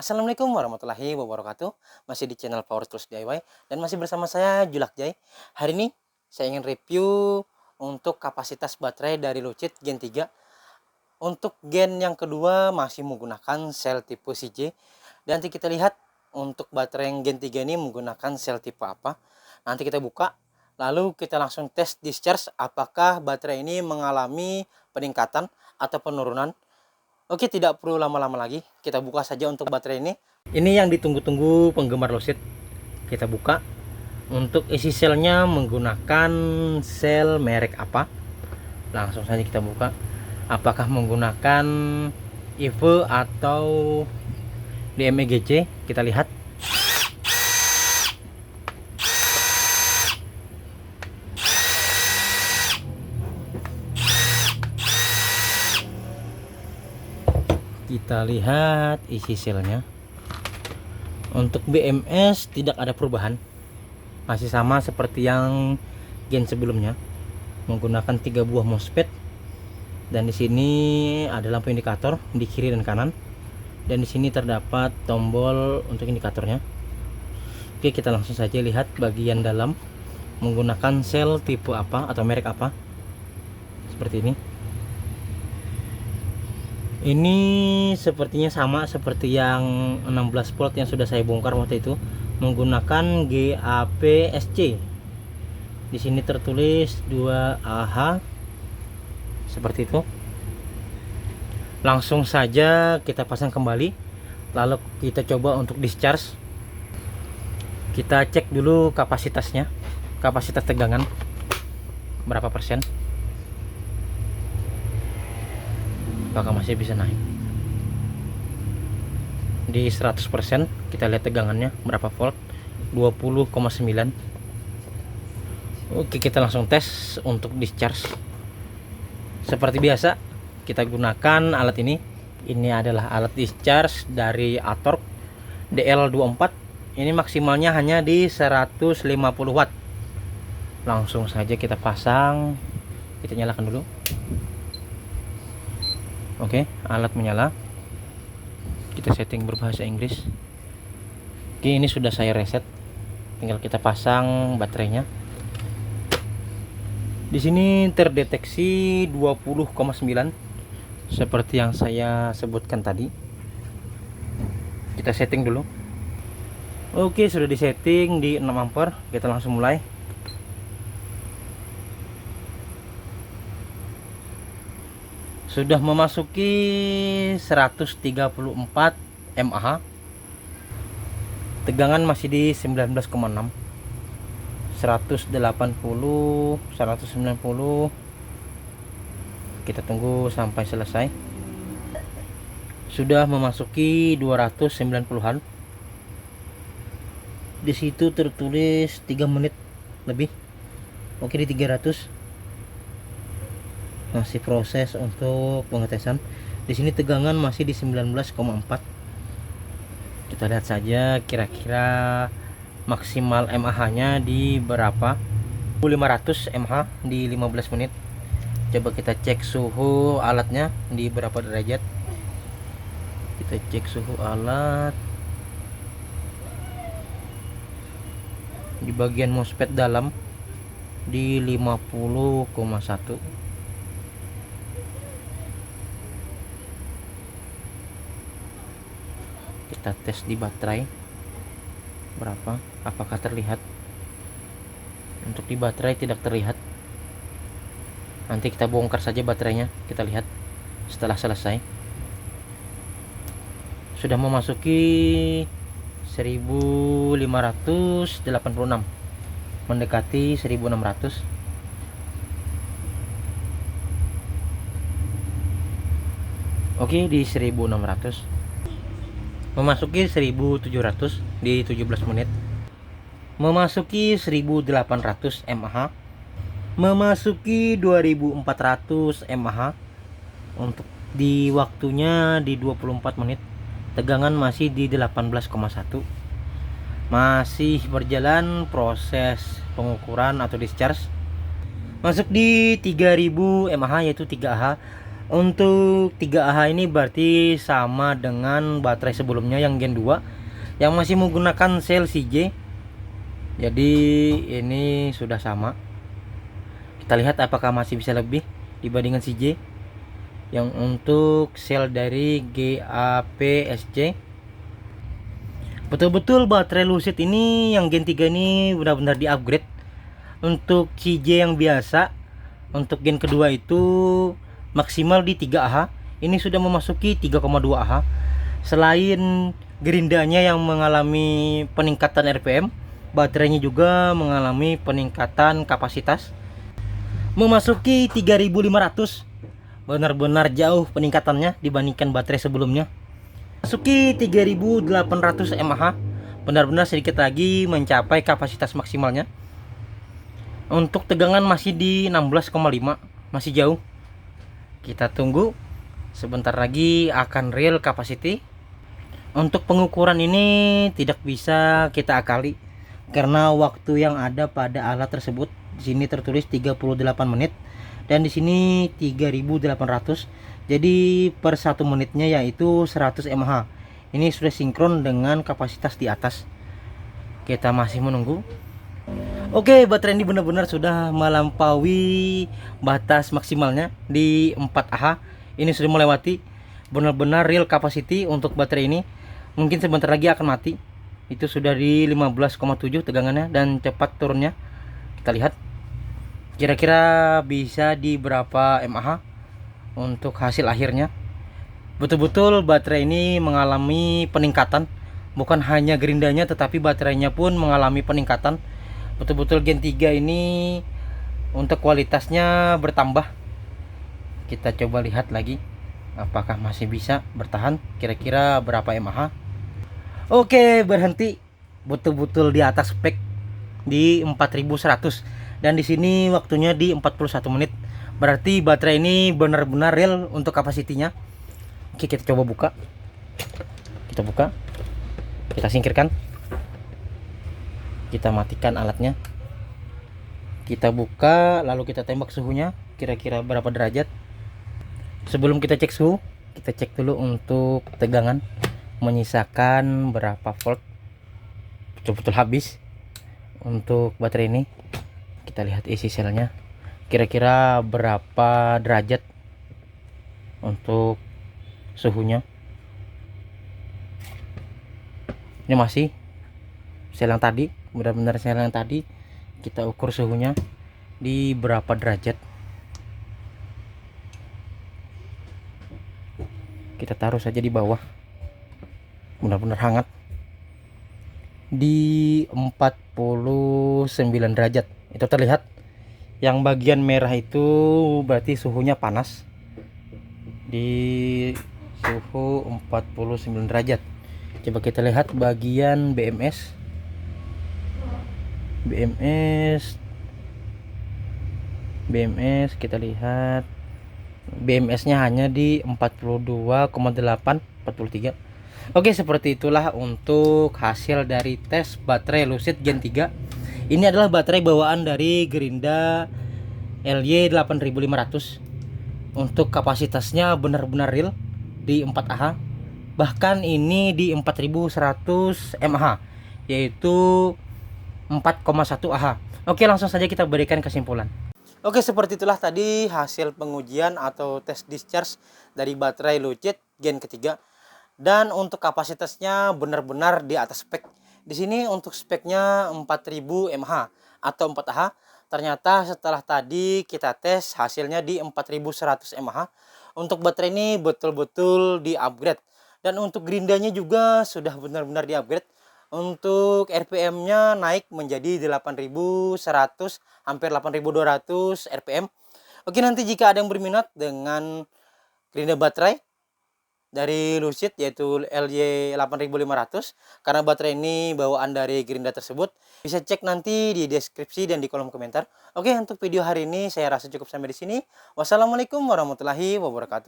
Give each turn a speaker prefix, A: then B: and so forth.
A: Assalamualaikum warahmatullahi wabarakatuh. Masih di channel Power Tools DIY dan masih bersama saya Julak Jai. Hari ini saya ingin review untuk kapasitas baterai dari Lucid Gen 3. Untuk gen yang kedua masih menggunakan sel tipe CJ. Dan nanti kita lihat untuk baterai yang Gen 3 ini menggunakan sel tipe apa. Nanti kita buka, lalu kita langsung tes discharge apakah baterai ini mengalami peningkatan atau penurunan. Oke, tidak perlu lama-lama lagi. Kita buka saja untuk baterai ini. Ini yang ditunggu-tunggu penggemar Lucid. Kita buka. Untuk isi selnya menggunakan sel merek apa? Langsung saja kita buka. Apakah menggunakan EVE atau DMEGC? Kita lihat. Kita lihat isi selnya. Untuk BMS tidak ada perubahan, masih sama seperti yang gen sebelumnya, menggunakan 3 buah MOSFET. Dan di sini ada lampu indikator di kiri dan kanan, dan di sini terdapat tombol untuk indikatornya. Oke, kita langsung saja lihat bagian dalam menggunakan sel tipe apa atau merek apa. Seperti ini. Ini sepertinya sama seperti yang 16 volt yang sudah saya bongkar waktu itu, menggunakan GAP-SC. Di sini tertulis 2AH seperti itu. Langsung saja kita pasang kembali, lalu kita coba untuk discharge. Kita cek dulu kapasitasnya, kapasitas tegangan berapa persen. Apakah masih bisa naik di 100%. Kita lihat tegangannya berapa volt, 20,9. Oke, kita langsung tes untuk discharge. Seperti biasa kita gunakan alat ini. Ini adalah alat discharge dari Atork DL24. Ini maksimalnya hanya di 150 watt. Langsung saja kita pasang. Kita nyalakan dulu. Oke, alat menyala. Kita setting berbahasa Inggris. Oke, ini sudah saya reset. Tinggal kita pasang baterainya. Di sini terdeteksi 20,9 seperti yang saya sebutkan tadi. Kita setting dulu. Oke, sudah disetting di 6 ampere. Kita langsung mulai. Sudah memasuki 134 mAh. Tegangan masih di 19,6. 180, 190. Kita tunggu sampai selesai. Sudah memasuki 290-an. Di situ tertulis 3 menit lebih. Oke, di 300. Masih proses untuk pengetesan. Di sini tegangan masih di 19,4. Kita lihat saja kira-kira maksimal mAh-nya di berapa. 500 mAh di 15 menit. Coba kita cek suhu alatnya di berapa derajat. Kita cek suhu alat. Di bagian MOSFET dalam di 50,1. Kita tes di baterai berapa, apakah terlihat. Untuk di baterai tidak terlihat. Nanti kita bongkar saja baterainya, kita lihat setelah selesai. Sudah memasuki 1586, mendekati 1600. Oke, di 1600. Memasuki 1700 di 17 menit. Memasuki 1800 mAh. Memasuki 2400 mAh. Untuk di waktunya di 24 menit. Tegangan masih di 18,1. Masih berjalan proses pengukuran atau discharge. Masuk di 3000 mAh yaitu 3AH. Untuk 3AH ini berarti sama dengan baterai sebelumnya yang Gen 2 yang masih menggunakan sel CJ. Jadi ini sudah sama. Kita lihat apakah masih bisa lebih dibandingkan CJ. Yang untuk sel dari GAPSC, betul-betul baterai Lucid ini yang Gen 3 ini benar-benar di-upgrade. Untuk CJ yang biasa, untuk gen kedua itu maksimal di 3AH, ini sudah memasuki 3,2AH. Selain gerindanya yang mengalami peningkatan RPM, baterainya juga mengalami peningkatan kapasitas memasuki 3500. Benar-benar jauh peningkatannya dibandingkan baterai sebelumnya. Masuki 3800 mAh, benar-benar sedikit lagi mencapai kapasitas maksimalnya. Untuk tegangan masih di 16,5, masih jauh. Kita tunggu, sebentar lagi akan real capacity. Untuk pengukuran ini tidak bisa kita akali karena waktu yang ada pada alat tersebut di sini tertulis 38 menit dan di sini 3800. Jadi per 1 menitnya yaitu 100 mAh. Ini sudah sinkron dengan kapasitas di atas. Kita masih menunggu. Oke, baterai ini benar-benar sudah melampaui batas maksimalnya di 4AH. Ini sudah melewati benar-benar real capacity untuk baterai ini. Mungkin sebentar lagi akan mati. Itu sudah di 15,7 tegangannya dan cepat turunnya. Kita lihat kira-kira bisa di berapa mAh untuk hasil akhirnya. Betul-betul baterai ini mengalami peningkatan. Bukan hanya gerindanya tetapi baterainya pun mengalami peningkatan. Betul-betul Gen 3 ini untuk kualitasnya bertambah. Kita coba lihat lagi apakah masih bisa bertahan, kira-kira berapa mAh. Oke, berhenti betul-betul di atas spek di 4100 dan di sini waktunya di 41 menit. Berarti baterai ini benar-benar real untuk kapasitinya. Oke, kita coba buka. Kita buka. Kita singkirkan. Kita matikan alatnya. Kita buka, lalu kita tembak suhunya kira-kira berapa derajat. Sebelum kita cek suhu, kita cek dulu untuk tegangan menyisakan berapa volt. Betul-betul habis untuk baterai ini. Kita lihat isi selnya kira-kira berapa derajat untuk suhunya. Ini masih sel yang tadi, benar-benar sel yang tadi. Kita ukur suhunya di berapa derajat. Kita taruh saja di bawah, benar-benar hangat di 49 derajat. Itu terlihat yang bagian merah itu berarti suhunya panas di suhu 49 derajat. Coba kita lihat bagian BMS kita lihat BMS nya hanya di 42,8 43. Oke, seperti itulah untuk hasil dari tes baterai Lucid Gen 3. Ini adalah baterai bawaan dari Gerinda LY 8500. Untuk kapasitasnya benar-benar real di 4AH. Bahkan ini di 4100 mAh, yaitu 4,1 AH. Oke, langsung saja kita berikan kesimpulan. Oke, seperti itulah tadi hasil pengujian atau tes discharge dari baterai Lucid Gen ketiga. Dan untuk kapasitasnya benar-benar di atas spek. Di sini untuk speknya 4000 mAh atau 4AH. Ternyata setelah tadi kita tes hasilnya di 4100 mAh. Untuk baterai ini betul-betul di-upgrade. Dan untuk gerindanya juga sudah benar-benar di-upgrade. Untuk RPM-nya naik menjadi 8100, hampir 8200 RPM. Oke, nanti jika ada yang berminat dengan gerinda baterai dari Lucid yaitu LY 8500, karena baterai ini bawaan dari gerinda tersebut, bisa cek nanti di deskripsi dan di kolom komentar. Oke, untuk video hari ini saya rasa cukup sampai di sini. Wassalamualaikum warahmatullahi wabarakatuh.